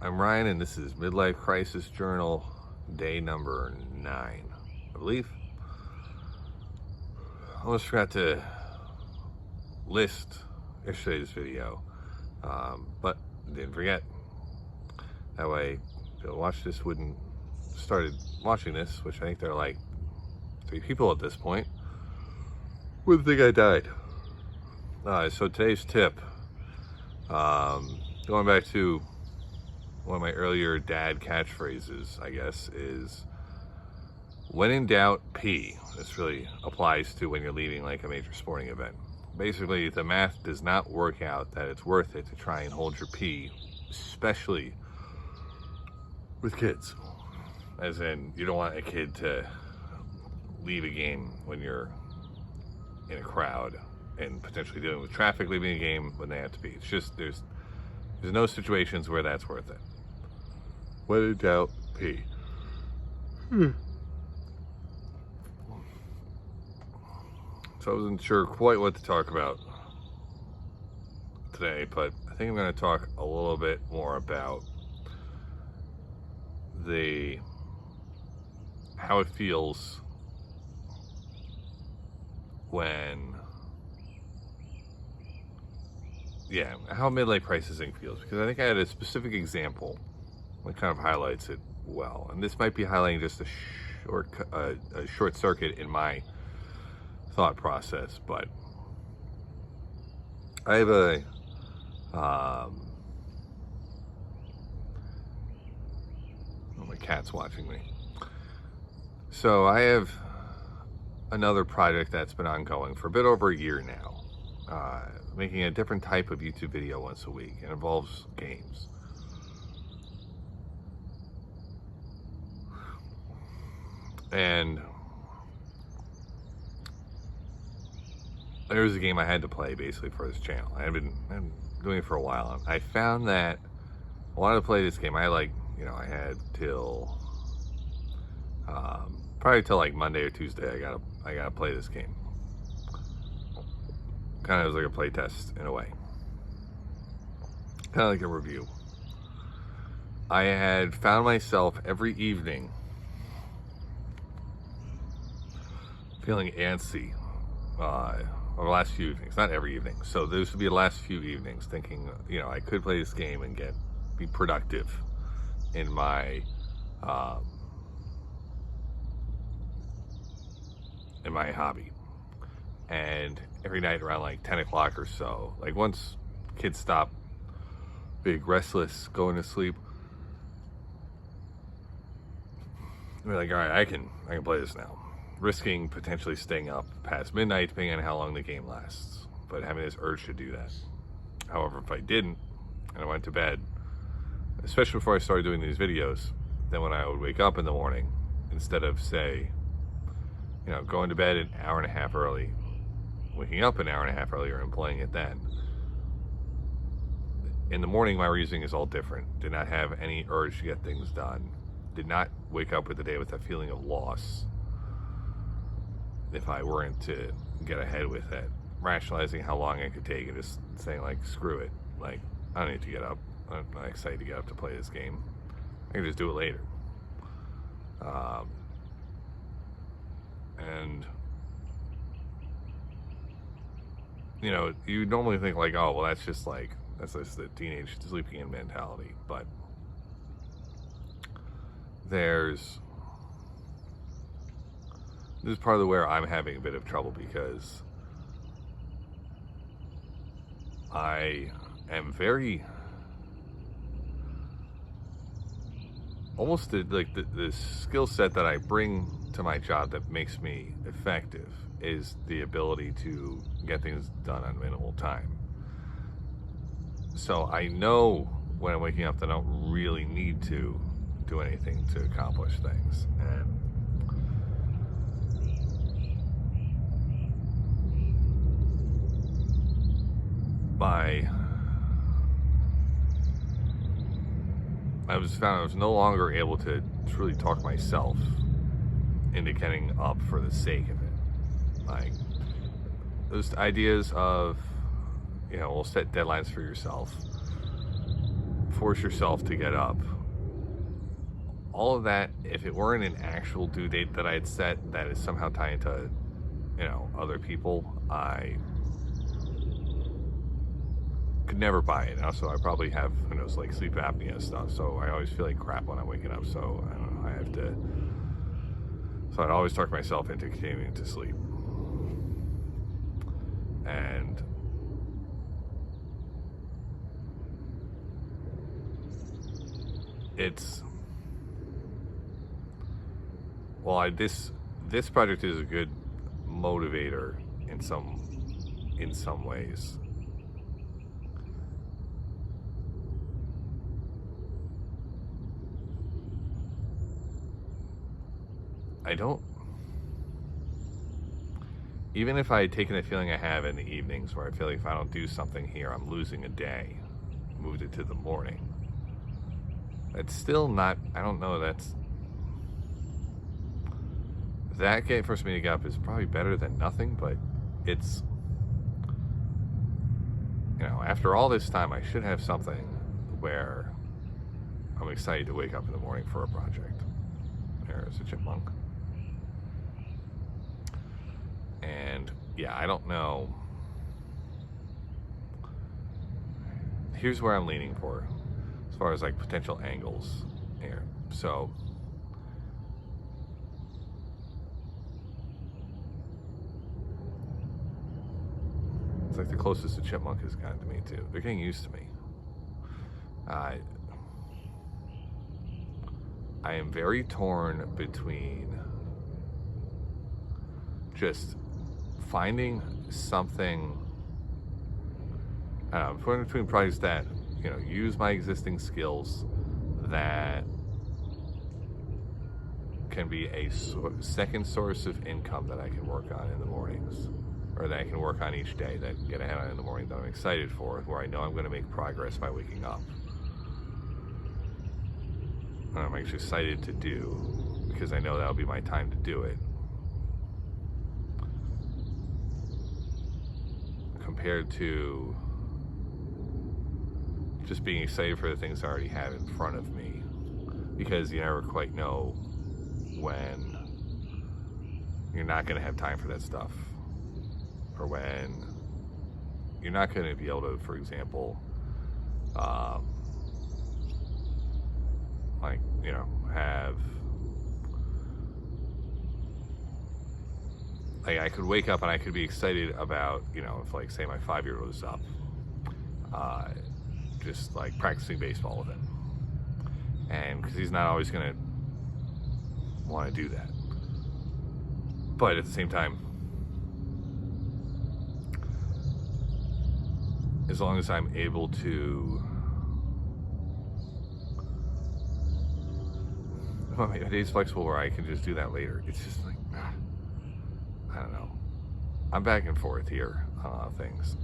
I'm Ryan, and this is Midlife Crisis Journal, day number 9, I believe. I almost forgot to list yesterday's video, but didn't forget. That way, people who watch this wouldn't started watching this, which I think there are like 3 people at this point, would think I died. So today's tip, going back to one of my earlier dad catchphrases, I guess, is when in doubt, pee. This really applies to when you're leading like a major sporting event. Basically, the math does not work out that it's worth it to try and hold your pee, especially with kids. As in, you don't want a kid to leave a game when you're in a crowd and potentially dealing with traffic leaving a game when they have to pee. It's just, there's no situations where that's worth it. When in doubt, pee. So I wasn't sure quite what to talk about today, but I think I'm going to talk a little bit more about how it feels when, how midlife crisising feels, because I think I had a specific example that kind of highlights it well, and this might be highlighting just a short circuit in my thought process, but I have oh, my cat's watching me. So I have another project that's been ongoing for a bit over a year now, making a different type of YouTube video once a week. It involves games. And there was a game I had to play basically for this channel. I've been doing it for a while. I found that I wanted to play this game. I had till probably till like Monday or Tuesday. I gotta play this game. Kind of as like a play test in a way. Kind of like a review. I had found myself every evening feeling antsy over the last few evenings, not every evening. So those would be the last few evenings thinking, I could play this game and be productive in my hobby. And every night around like 10 o'clock or so, like once kids stop being restless, going to sleep, we're like, all right, I can play this now. Risking potentially staying up past midnight, depending on how long the game lasts, but having this urge to do that. However, if I didn't, and I went to bed, especially before I started doing these videos, then when I would wake up in the morning, instead of say, going to bed an hour and a half early, waking up an hour and a half earlier and playing it then, in the morning my reasoning is all different. Did not have any urge to get things done. Did not wake up with the day with a feeling of loss if I weren't to get ahead with it, rationalizing how long I could take and just saying like, screw it, like I don't need to get up, I'm not excited to get up to play this game, I can just do it later. And you normally think like, oh well, that's just the teenage sleeping in mentality, but this is part of where I'm having a bit of trouble, because I am very almost the skill set that I bring to my job that makes me effective is the ability to get things done on minimal time. So I know when I'm waking up that I don't really need to do anything to accomplish things, and I was no longer able to truly talk myself into getting up for the sake of it. Like those ideas of, we'll set deadlines for yourself force yourself to get up. All of that, if it weren't an actual due date that I had set that is somehow tied into, other people, I could never buy it. And also, I probably have, who knows, like sleep apnea stuff, so I always feel like crap when I'm waking up, so I don't know, so I'd always talk myself into continuing to sleep. And this project is a good motivator in some ways. Even if I had taken the feeling I have in the evenings where I feel like if I don't do something here, I'm losing a day, moved it to the morning. It's still not, I don't know, that getting first meeting up is probably better than nothing, but it's, after all this time, I should have something where I'm excited to wake up in the morning for a project. There's a chipmunk. And yeah, I don't know. Here's where I'm leaning for, as far as like potential angles here. So it's like the closest the chipmunk has gotten to me too. They're getting used to me. I am very torn between just finding something, between projects that, use my existing skills that can be a second source of income that I can work on in the mornings, or that I can work on each day, that I can get ahead on in the morning, that I'm excited for, where I know I'm going to make progress by waking up. And I'm actually excited to do, because I know that'll be my time to do it. Compared to just being excited for the things I already have in front of me, because you never quite know when you're not going to have time for that stuff, or when you're not going to be able to, for example, have, like, I could wake up and I could be excited about, if, like, say my 5-year-old is up, just like practicing baseball with him, and because he's not always going to want to do that, but at the same time, as long as I'm able to, my day's flexible where I can just do that later. It's just like, I don't know. I'm back and forth here on a lot of things.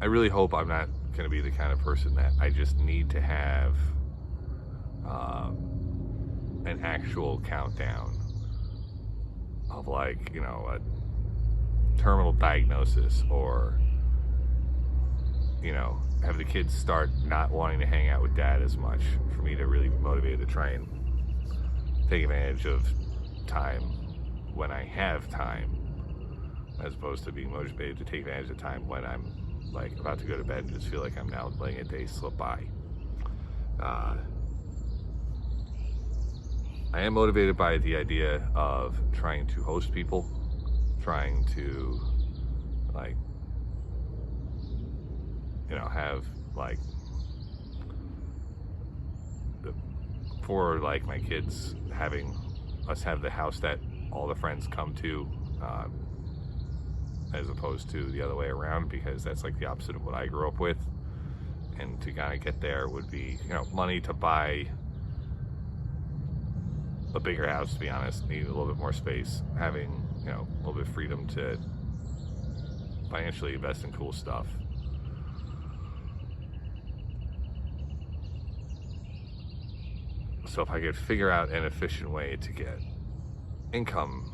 I really hope I'm not going to be the kind of person that I just need to have an actual countdown of, like, a terminal diagnosis, or have the kids start not wanting to hang out with dad as much for me to really be motivated to try and take advantage of time when I have time, as opposed to being motivated to take advantage of time when I'm, like, about to go to bed and just feel like I'm now letting a day slip by. I am motivated by the idea of trying to host people, trying to, like, have, like, for, like, my kids, having us have the house that all the friends come to, as opposed to the other way around, because that's like the opposite of what I grew up with. And to kind of get there would be, money to buy a bigger house, to be honest, need a little bit more space, having, a little bit of freedom to financially invest in cool stuff. So if I could figure out an efficient way to get income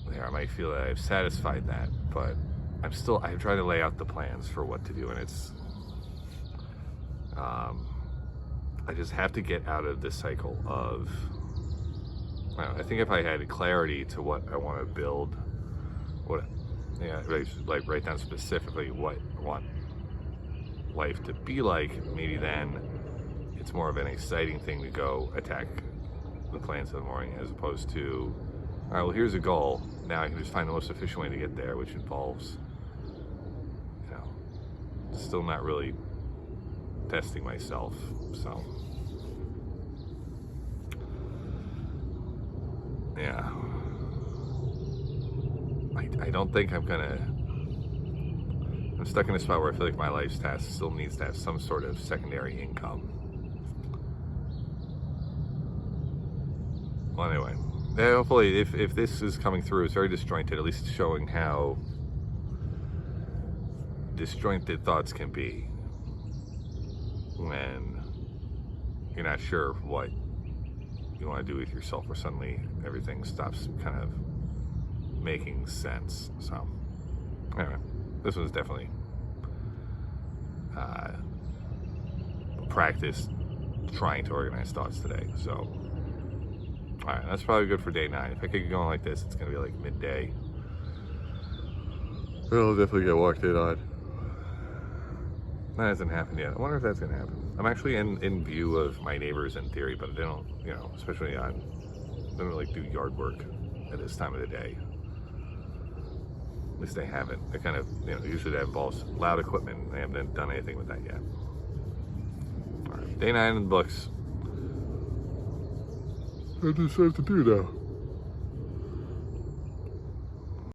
there, I might feel that I've satisfied that, but I'm trying to lay out the plans for what to do, and it's, I just have to get out of this cycle of, I think if I had clarity to what I want to build, like write down specifically what I want life to be like, maybe then it's more of an exciting thing to go attack the plans in the morning, as opposed to, all right, well, here's a goal. Now I can just find the most efficient way to get there, which involves, still not really testing myself. So, yeah. I don't think I'm stuck in a spot where I feel like my life's task still needs to have some sort of secondary income. Well, anyway, hopefully if this is coming through, it's very disjointed, at least showing how disjointed thoughts can be when you're not sure what you want to do with yourself, or suddenly everything stops kind of making sense. So anyway, this was definitely practice trying to organize thoughts today. So all right, that's probably good for day 9. If I keep going like this, it's gonna be like midday. It'll definitely get walked in on. That hasn't happened yet. I wonder if that's gonna happen. I'm actually in view of my neighbors in theory, but they don't, especially they don't really do yard work at this time of the day. At least they haven't. They kind of, usually that involves loud equipment. They haven't done anything with that yet. All right, day 9 in the books. I just have to do now.